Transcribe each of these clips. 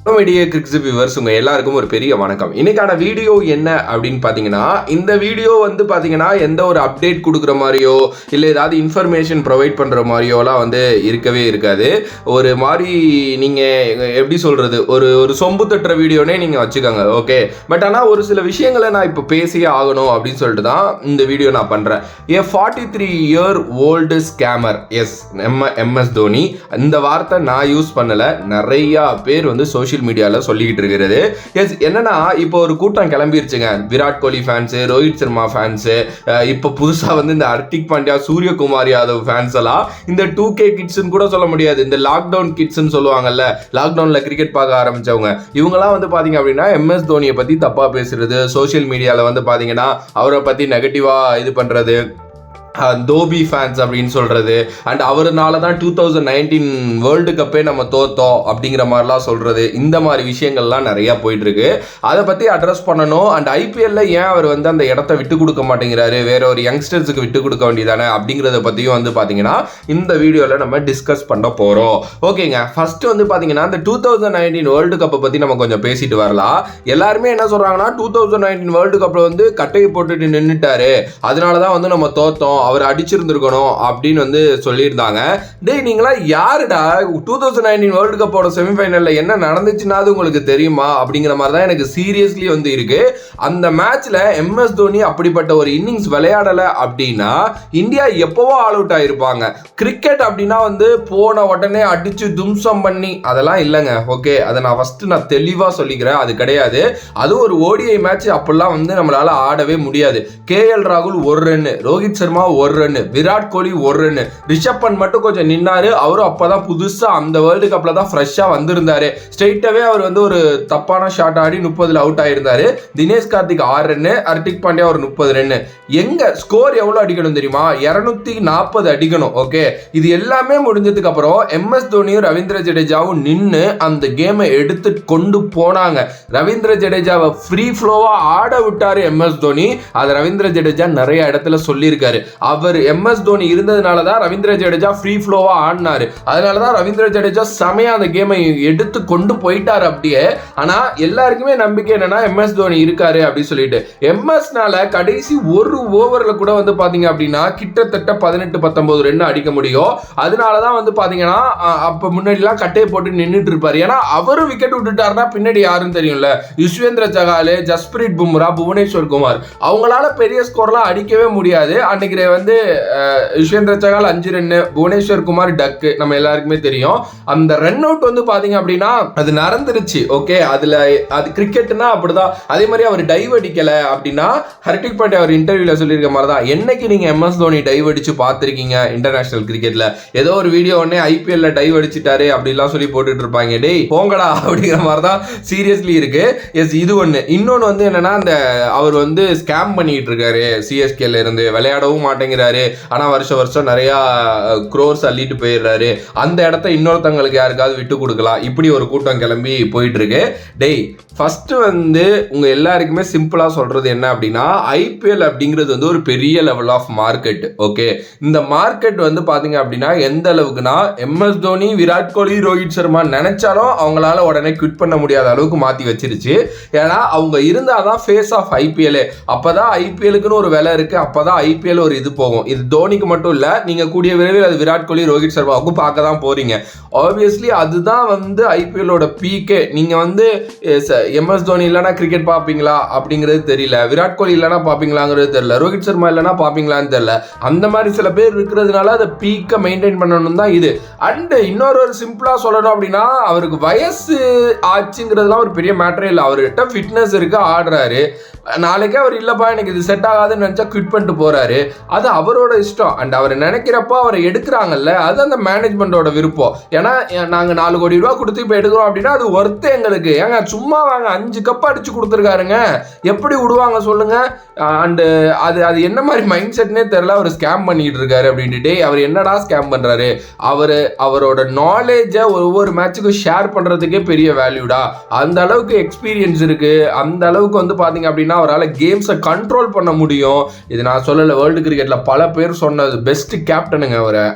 Media கிரிக்ஸ் viewers உங்க எல்லாருக்கும் ஒரு பெரிய வணக்கம். இன்னைக்கான வீடியோ என்ன அப்படின்னு பாத்தீங்கன்னா, இந்த வீடியோ வந்து பாத்தீங்கன்னா எந்த ஒரு அப்டேட் கொடுக்குற மாதிரியோ இல்லை ஏதாவது இன்ஃபர்மேஷன் ப்ரொவைட் பண்ற மாதிரியோலாம் வந்து இருக்கவே இருக்காது. ஒரு மாதிரி நீங்க எப்படி சொல்றது, ஒரு ஒரு சொம்பு தட்டுற வீடியோனே நீங்க வச்சுக்கோங்க, ஓகே. பட் ஆனால் ஒரு சில விஷயங்களை நான் இப்போ பேசியே ஆகணும் அப்படின்னு சொல்லிட்டு தான் இந்த வீடியோ நான் பண்றேன். 43-year-old scammer, S, MS Dhoni. இந்த வார்த்தை நான் யூஸ் பண்ணல, நிறைய பேர் வந்து சோஷியல் மீடியால சொல்லிக்கிட்டு இருக்கிறது. எஸ், என்னன்னா இப்போ ஒரு கூட்டம் கிளம்பிருச்சுங்க. விராட் கோலி ஃபேன்ஸ், ரோஹித் சர்மா ஃபேன்ஸ், இப்போ புதுசா வந்து இந்த ஹர்திக் பாண்டியா, சூரியகுமார் யாதவ் ஃபேன்ஸ் எல்லாம் இந்த 2K கிட்ஸ்ன்னு கூட சொல்ல முடியாது, இந்த லாக்டவுன் கிட்ஸ்ன்னு சொல்லுவாங்கல்ல, லாக்டவுன்ல கிரிக்கெட் பார்க்க ஆரம்பிச்சவங்க, இவங்கெல்லாம் வந்து பாத்தீங்க அப்படின்னா MS தோனியை பத்தி தப்பா பேசுறது, சோஷியல் மீடியால வந்து பாத்தீங்கன்னா அவரை பத்தி நெகட்டிவா இது பண்றது, தோபி ஃபேன்ஸ் அப்படின்னு சொல்றது, அண்ட் அவருனால தான் 2019 வேர்ல்டு கப்பே நம்ம தோத்தோம் அப்படிங்கிற மாதிரிலாம் சொல்றது, இந்த மாதிரி விஷயங்கள்லாம் நிறைய போயிட்டு இருக்கு. அதை பத்தி அட்ரஸ் பண்ணணும். அண்ட் IPL ஏன் அவர் வந்து அந்த இடத்த விட்டு கொடுக்க மாட்டேங்கிறாரு, வேற ஒரு யங்ஸ்டர்ஸுக்கு விட்டு கொடுக்க வேண்டியதானே அப்படிங்கிறத பத்தியும் வந்து பாத்தீங்கன்னா இந்த வீடியோல நம்ம டிஸ்கஸ் பண்ண போறோம். ஓகேங்க, ஃபர்ஸ்ட் வந்து பாத்தீங்கன்னா இந்த 2019 வேர்ல்டு கப்பை பத்தி நம்ம கொஞ்சம் பேசிட்டு வரலாம். எல்லாருமே என்ன சொல்றாங்கன்னா 2019 வேர்ல்டு கப்ல வந்து கட்டையை போட்டுட்டு நின்னுட்டாரு, அதனாலதான் வந்து நம்ம தோத்தோம், அவர் அடிச்சிருந்திருக்கணும் அப்படின்னு வந்து சொல்லியிருந்தாங்க. டேய், நீங்களா யாருடா? 2019 வேர்ல்டு கப்போட செமிஃபைனல்ல என்ன நடந்துச்சுன்னா உங்களுக்கு தெரியுமா அப்படிங்கிற மாதிரி தான் எனக்கு சீரியஸ்லி வந்து இருக்கு. அந்த மேட்ச்ல MS தோனி அப்படிப்பட்ட ஒரு இன்னிங்ஸ் விளையாடல அப்படின்னா இந்தியா எப்பவோ ஆல் அவுட் ஆயிருப்பாங்க. கிரிக்கெட் அப்படின்னா வந்து போன உடனே அடிச்சு தும்சம் பண்ணி அதெல்லாம் இல்லைங்க, ஓகே. அதை நான் ஃபர்ஸ்ட் தெளிவா சொல்லிக்கிறேன், அது கிடையாது. அது ஒரு ODI மேட்ச், அப்படிலாம் வந்து நம்மளால ஆடவே முடியாது. KL ராகுல் ஒரு ரன், ரோஹித் சர்மா ஒரு ரன், விராட் கோலி ஒரு ரன், ரிஷப் பண்ட் மட்டும் கொஞ்சம் நின்னாரு. அவரும் அப்பதான் புதுசா அந்த வேர்ல்டு கப்ல தான் ஃப்ரெஷ்ஷா வந்திருந்தாரு. ஸ்ட்ரெயிட்டாவே அவர் வந்து ஒரு தப்பான ஷாட் ஆடி 30ல அவுட் ஆயிருந்தாரு. தினேஷ் கார்த்திக் 6 ரன், ஹர்திக் பாண்டியா ஒரு 30 ரன். எங்க ஸ்கோர் எவ்வளவு அடிக்கணும் தெரியுமா? 240 அடிக்கணும், ஓகே. இது எல்லாமே முடிஞ்சதுக்கு அப்புறம் MS தோனியும் ரவீந்திர ஜடேஜாவும் நின்னு அந்த கேமை எடுத்து கொண்டு போனாங்க. ரவீந்திர ஜடேஜாவை ஃப்ரீ ஃப்ளோவா ஆட விட்டாரு MS தோனி. அதை ரவீந்திர ஜடேஜா நிறைய இடத்துல சொல்லியிருக்காரு. அவர் MS தோனி இருந்ததுனால தான் ரவீந்திர ஜடேஜா ஃப்ரீ ஃப்ளோவா ஆடினாரு, அதனால தான் ரவீந்திர ஜடேஜா செமையா அந்த கேமை எடுத்து கொண்டு போயிட்டாரு அப்படியே. ஆனா எல்லாருக்குமே நம்பிக்கை என்னன்னா MS தோனி இருக்காரு அப்படின்னு சொல்லிட்டு. MSனால கடைசி ஒரு ஓவர்ல கூட வந்து பாத்தீங்க அப்படின்னா கிட்டத்தட்ட 18-19 ரன் அடிக்க முடியும். அதனாலதான் வந்து பாத்தீங்கன்னா அப்ப முன்னாடிலாம் கட்டையை போட்டு நின்றுட்டு இருப்பாரு. ஏன்னா அவரும் விக்கெட் விட்டுட்டாருன்னா பின்னாடி யாருன்னு தெரியும்ல, யுஸ்வேந்திர சகால், ஜஸ்பிரீத் பும்ரா, புவனேஸ்வர் குமார், அவங்களால பெரிய ஸ்கோர்லாம் அடிக்கவே முடியாது. அன்னைக்கு வந்து யுஸ்வேந்திர சகால் 5 ரன், புவனேஸ்வர் குமார் டக்கு, நம்ம எல்லாருக்குமே தெரியும். அந்த ரன் அவுட் வந்து பாத்தீங்க அப்படின்னா அது நடந்துருச்சு, ஓகே. அதுல அது கிரிக்கெட்னா அப்படிதான். அதே மாதிரி அவர் டைவ் அடிக்கல அப்படின்னா ஹர்திக் பாண்டியா அவர் இன்டர்வியூல சொல்லியிருக்க மாதிரி தான், என்னைக்கு நீங்க MS தோனி டைவ் அடிச்சு பார்த்திருக்கீங்க இன்டர்நேஷனல் கிரிக்கெட்ல? ஏதோ ஒரு வீடியோ உடனே IPL டைவ் அடிச்சுட்டாரு அப்படிலாம் சொல்லி போட்டுட்டு இருப்பாங்க. டேய் போங்கடா அப்படிங்கிற மாதிரி தான் சீரியஸ்லி இருக்கு. எஸ், இது ஒண்ணு. இன்னொன்னு வந்து என்னன்னா, அந்த அவர் வந்து ஸ்கேம் பண்ணிட்டு இருக்காரு, CSKல இருந்து விளையாடவும் மாட்டேங்கிறாரு. ஆனா வருஷம் நிறைய க்ரோர்ஸ் அள்ளிட்டு போயிடுறாரு. அந்த இடத்த இன்னொருத்தங்களுக்கு யாருக்காவது விட்டு கொடுக்கலாம், இப்படி ஒரு கூட்டம் கிளம்பி போயிட்டு இருக்கு. டேய், ஃபர்ஸ்ட் வந்து உங்க எல்லாருக்குமே சிம்பிளா சொல்றது என்ன அப்படின்னா, IPL அப்படிங்கிறது வந்து ஒரு பெரிய லெவல் ஆஃப் மார்க்கெட், ஓகே. இந்த மார்க்கெட் வந்து பாத்தீங்க அப்படின்னா எந்த அளவுக்குன்னா MS தோனி, விராட் கோலி, ரோஹித் சர்மா நினைச்சாலும் அவங்களால உடனே குவிட் பண்ண முடியாத அளவுக்கு மாத்தி வச்சிருச்சு. ஏன்னா அவங்க இருந்தாதான் ஃபேஸ் ஆஃப் IPL. அப்பதான் IPLக்குன்னு ஒரு விலை இருக்கு, அப்பதான் IPL ஒரு இது போகும். இது தோனிக்கு மட்டும் இல்ல, நீங்க கூடிய விரைவில் அது விராட் கோலி, ரோஹித் சர்மாவுக்கும் பார்க்க தான் போறீங்க. ஆப்வியஸ்லி அதுதான் வந்து IPLோட பீக்கே. நீங்க வந்து MS தோனி இல்லைன்னா கிரிக்கெட் பார்ப்பீங்களா அப்படிங்கிறது தெரியல, விராட் கோலி இல்லைன்னா பார்ப்பீங்களாங்கிறது தெரியல, ரோஹித் சர்மா இல்லைன்னா பார்ப்பீங்களான்னு தெரியல. அந்த மாதிரி சில பேர் இருக்கிறதுனால அதை பீக்கை மெயின்டைன் பண்ணணும் தான் இது. அண்ட் இன்னொரு சிம்பிளா சொல்லணும் அப்படின்னா, அவருக்கு வயசு ஆச்சுங்கிறதுலாம் ஒரு பெரிய மேட்டரே இல்லை. அவர்கிட்ட ஃபிட்னஸ் இருக்கு, ஆடுறாரு. நாளைக்கே அவர் இல்லப்பா எனக்கு இது செட் ஆகாதுன்னு நினைச்சா குவிட் பண்ணிட்டு போறாரு, அது அவரோட இஷ்டம். அண்ட் அவர் நினைக்கிறப்போ அவரை எடுக்கிறாங்கல்ல, அது அந்த மேனேஜ்மெண்டோட விருப்பம். ஏன்னா நாங்க 4 கோடி ரூபாய் கொடுத்து இப்போ எடுக்கிறோம் அப்படின்னா அது ஒர்த்து எங்களுக்கு. ஏங்க சும்மா விடுவாங்க? 5 கப் அடிச்சு கொடுத்துருக்காருங்க, எப்படி விடுவாங்க சொல்லுங்க? அண்டு அது என்ன மாதிரி மைண்ட் செட்னே தெரியல. அவர் ஸ்கேம் பண்ணிட்டு இருக்காரு அப்படின்ட்டு. அவர் என்னடா ஸ்கேம் பண்றாரு? அவரோட நாலேஜை ஒவ்வொரு மேட்சுக்கும் ஷேர் பண்றதுக்கே பெரிய வேல்யூடா. அந்த அளவுக்கு எக்ஸ்பீரியன்ஸ் இருக்கு, அந்த அளவுக்கு வந்து பாத்தீங்க அப்படின்னா அவரால் கேம்ஸை கண்ட்ரோல் பண்ண முடியும். இது நான் சொல்லல, வேர்ல்டு கிரிக்கெட்ல பல பேர் சொன்னது பெஸ்ட் கேப்டனுங்க.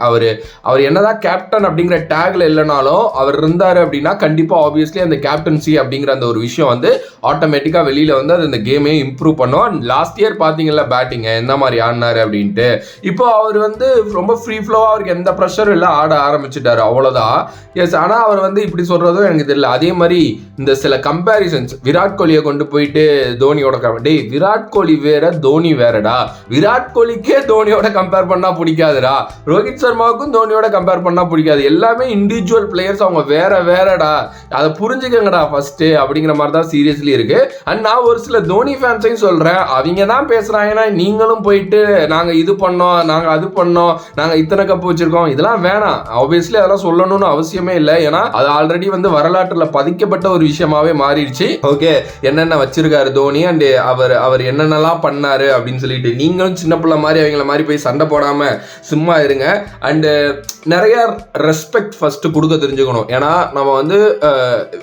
அவர் என்னதான் கேப்டன் அப்படிங்கிற டேக்ல இல்லைனாலும் அவர் இருந்தாரு அப்படின்னா கண்டிப்பா ஆப்வியஸ்லி அந்த கேப்டன்சி அப்படிங்கிற அந்த ஒரு விஷயம் வந்து ஆட்டோமேட்டிக்கா வெளியில வந்து அது அந்த கேமே இம்ப்ரூவ் பண்ணும். லாஸ்ட் இயர் பாத்தீங்கல்ல பேட்டிங் எந்த மாதிரி ஆடினாரு அப்படின்ட்டு. இப்போ அவர் வந்து ரொம்ப ஃப்ரீ ஃப்ளோவா, அவருக்கு எந்த ப்ரெஷரும் இல்லை, ஆட ஆரம்பிச்சுட்டாரு, அவ்வளவுதான். எஸ், ஆனா அவர் வந்து இப்படி சொல்றதும் எனக்கு தெரியல. அதே மாதிரி இந்த சில கம்பேரிசன்ஸ், விராட் கோலியை கொண்டு போயிட்டு தோனியோட டேய் விராட் கோலி வேற தோனி வேறடா, விராட் கோலிக்கே தோனியோட கம்பேர் பண்ணா பிடிக்காதுடா, ரோஹித் சர்மாவுக்கும் தோனியோட கம்பேர் பண்ணா பிடிக்காது, எல்லாமே இண்டிவிஜுவல் பிளேயர்ஸ், அவங்க வேறடா, அதை புரிஞ்சுக்கங்கடா ஃபர்ஸ்ட் அப்படிங்கிற மாதிரி தான் சீரியஸ்லி இருக்கு. அண்ட் நான் ஒரு சில தோனி ஃபேன்ஸையும் சொல்றேன், அவங்க தான் பேசுறாங்கன்னா நீங்களும் போயிட்டு நாங்க இது பண்ணோம், நாங்க அது பண்ணோம், நாங்க இத்தனை கப் வச்சிருக்கோம், இதெல்லாம் வேணாம். ஆப்வியஸ்லி அதெல்லாம் சொல்லணும்னு அவசியமே இல்லை. ஏன்னா அது ஆல்ரெடி வந்து வரலாற்றுல பதிக்கப்பட்ட ஒரு விஷயமாவே மாறிடுச்சு. ஓகே, என்னென்ன வச்சிருக்காரு தோனி அண்ட் அவர் என்னென்னலாம் பண்ணாரு அப்படின்னு சொல்லிட்டு நீங்களும் சின்ன பிள்ளை மாதிரி அவங்கள மாதிரி போய் சண்டை போடாம சும்மா இருங்க. அண்ட் நிறைய ரெஸ்பெக்ட் ஃபர்ஸ்ட் கொடுக்க தெரிஞ்சுக்கணும். ஏன்னா நம்ம வந்து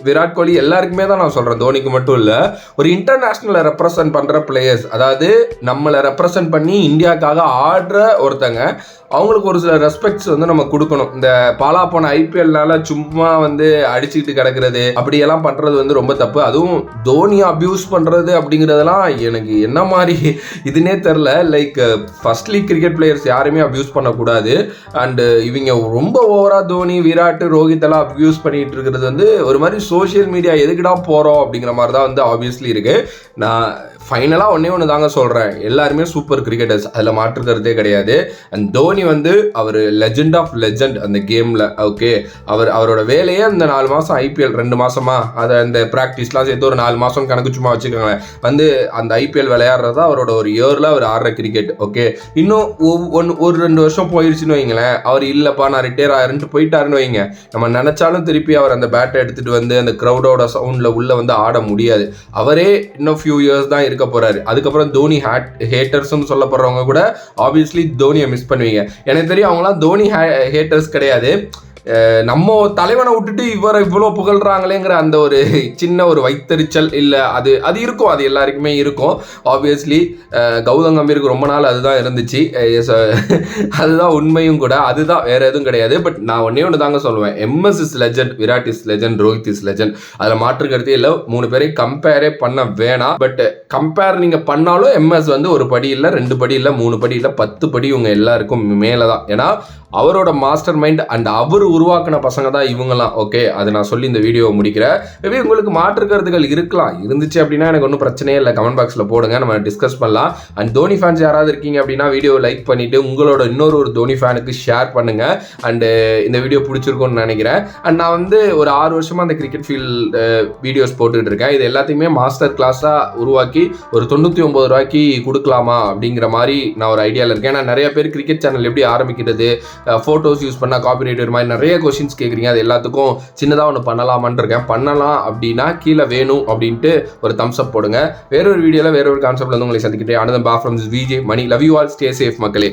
விராட் கோலி எல்லாருக்குமே தான் நான் சொல்றேன், தோனிக்கு மட்டும் இல்ல, ஒரு இன்டர்நேஷனலை ரெப்ரசன்ட் பண்ற பிளேயர்ஸ், அதாவது நம்மளை ரெப்ரசன்ட் பண்ணி இந்தியாவுக்காக ஆடுற ஒருத்தங்க, அவங்களுக்கு ஒரு சில ரெஸ்பெக்ட்ஸ் வந்து நம்ம கொடுக்கணும். இந்த பாலா போன ஐபிஎல்னால சும்மா வந்து அடிச்சுக்கிட்டு கிடக்கிறது அப்படியெல்லாம் பண்றது வந்து ரொம்ப தப்பு. அதுவும் தோனி அபியூஸ் பண்றது அப்படிங்கிறதெல்லாம் எனக்கு என்ன மாதிரி இதுனே தெரில. Like first league cricket players யாருமே அபியூஸ் பண்ணக்கூடாது. அண்டு இவங்க ரொம்ப ஓவரா தோனி, விராட், ரோஹித் எல்லாம் அபியூஸ் பண்ணிட்டு இருக்கிறது வந்து ஒரு மாதிரி சோசியல் மீடியா எதுக்குடா போறோம் அப்படிங்கிற மாதிரி தான் வந்து ஆப்வியஸ்லி இருக்கு. நான் ஃபைனலாக ஒன்று தாங்க சொல்கிறேன், எல்லாருமே சூப்பர் கிரிக்கெட்டர்ஸ், அதில் மாற்றுக்கிறதே கிடையாது. அண்ட் தோனி வந்து அவர் லெஜெண்ட் ஆஃப் லெஜெண்ட் அந்த கேமில். ஓகே, அவரோட வேலையே அந்த 4 மாதம் ஐபிஎல் 2 மாதமா அதை அந்த ப்ராக்டிஸ்லாம் சேர்த்து ஒரு 4 மாதம் கணக்கு சும்மா வச்சுக்கோங்களேன், வந்து அந்த ஐபிஎல் விளையாடுறதா அவரோட ஒரு இயரில் அவர் ஆடுற கிரிக்கெட். ஓகே, இன்னும் ஒரு 2 வருஷம் போயிடுச்சுன்னு வைங்களேன், அவர் இல்லைப்பா நான் ரிட்டையர் ஆகிறேன்ட்டு போயிட்டாருன்னு வைங்க, நம்ம நினச்சாலும் திருப்பி அவர் அந்த பேட்டை எடுத்துகிட்டு வந்து அந்த க்ரௌடோட சவுண்டில் உள்ளே வந்து ஆட முடியாது. அவரே இன்னும் ஃபியூ இயர்ஸ் தான் இருக்க போறாரு. அதுக்கப்புறம் தோனி ஹேட்டர்ஸ்னு சொல்லப்படுறவங்க கூட ஆப்வியஸ்லி தோனியை மிஸ் பண்ணுவீங்க. எனக்கு தெரியும் அவங்களாம் தோனி ஹேட்டர்ஸ் கிடையாது, நம்ம தலைவனை விட்டுட்டு இவரை இவ்வளோ புகழ்றாங்களேங்கிற அந்த ஒரு சின்ன ஒரு வைத்தறிச்சல் இல்லை, அது இருக்கும், அது எல்லாருக்குமே இருக்கும். ஆப்வியஸ்லி கௌதம் கம்பீருக்கு ரொம்ப நாள் அதுதான் இருந்துச்சு, அதுதான் உண்மையும் கூட, அதுதான் வேற எதுவும் கிடையாது. பட் நான் ஒன்று தாங்க சொல்லுவேன், MS is legend, Virat is legend, Rohit is legend, அதில் மாற்றுக்கிறதே இல்லை. 3 பேரையும் கம்பேரே பண்ண வேணாம். பட் கம்பேர் நீங்க பண்ணாலும் எம்எஸ் வந்து ஒரு படி இல்லை, 2 படி இல்லை, 3 படி இல்லை, 10 படி உங்க எல்லாருக்கும் மேலே தான். ஏன்னா அவரோட மாஸ்டர் மைண்ட் அண்ட் அவர் உருவாக்கின பசங்க தான் இவங்கலாம். ஓகே, அதை நான் சொல்லி இந்த வீடியோவை முடிக்கிறேன். மேபி உங்களுக்கு மாற்று கருத்துக்கள் இருந்துச்சு அப்படின்னா எனக்கு ஒன்றும் பிரச்சனையே இல்லை, கமெண்ட் பாக்ஸில் போடுங்க, நம்ம டிஸ்கஸ் பண்ணலாம். அண்ட் தோனி ஃபேன்ஸ் யாராவது இருக்கீங்க அப்படின்னா வீடியோவை லைக் பண்ணிட்டு உங்களோட இன்னொரு தோனி ஃபேனுக்கு ஷேர் பண்ணுங்க. அண்டு இந்த வீடியோ பிடிச்சிருக்கும்னு நினைக்கிறேன். அண்ட் நான் வந்து ஒரு 6 வருஷமா அந்த கிரிக்கெட் ஃபீல்ட் வீடியோஸ் போட்டுக்கிட்டு இருக்கேன். இது எல்லாத்தையுமே மாஸ்டர் கிளாஸாக உருவாக்கி ஒரு 99 ரூபாய்க்கு கொடுக்கலாமா அப்படிங்கிற மாதிரி நான் ஒரு ஐடியாவில் இருக்கேன். நான் நிறைய பேர் கிரிக்கெட் சேனல் எப்படி ஆரம்பிக்கிறது, ஃபோட்டோஸ் யூஸ் பண்ணால் காப்பிரைட் மாதிரி நிறைய கொஸ்டின்ஸ் கேட்குறீங்க. அது எல்லாத்துக்கும் சின்னதாக ஒன்று பண்ணலாமான்னு இருக்கேன். பண்ணலாம் அப்படின்னா கீழே வேணும் அப்படின்ட்டு ஒரு தம்ஸ் அப் போடுங்க. வேறொரு வீடியோவில் வேறொரு கான்செப்ட்ல வந்து உங்களை சந்திக்கிட்டே. அனதர் பா from Vijay Mani. Love you all, stay safe மக்களே.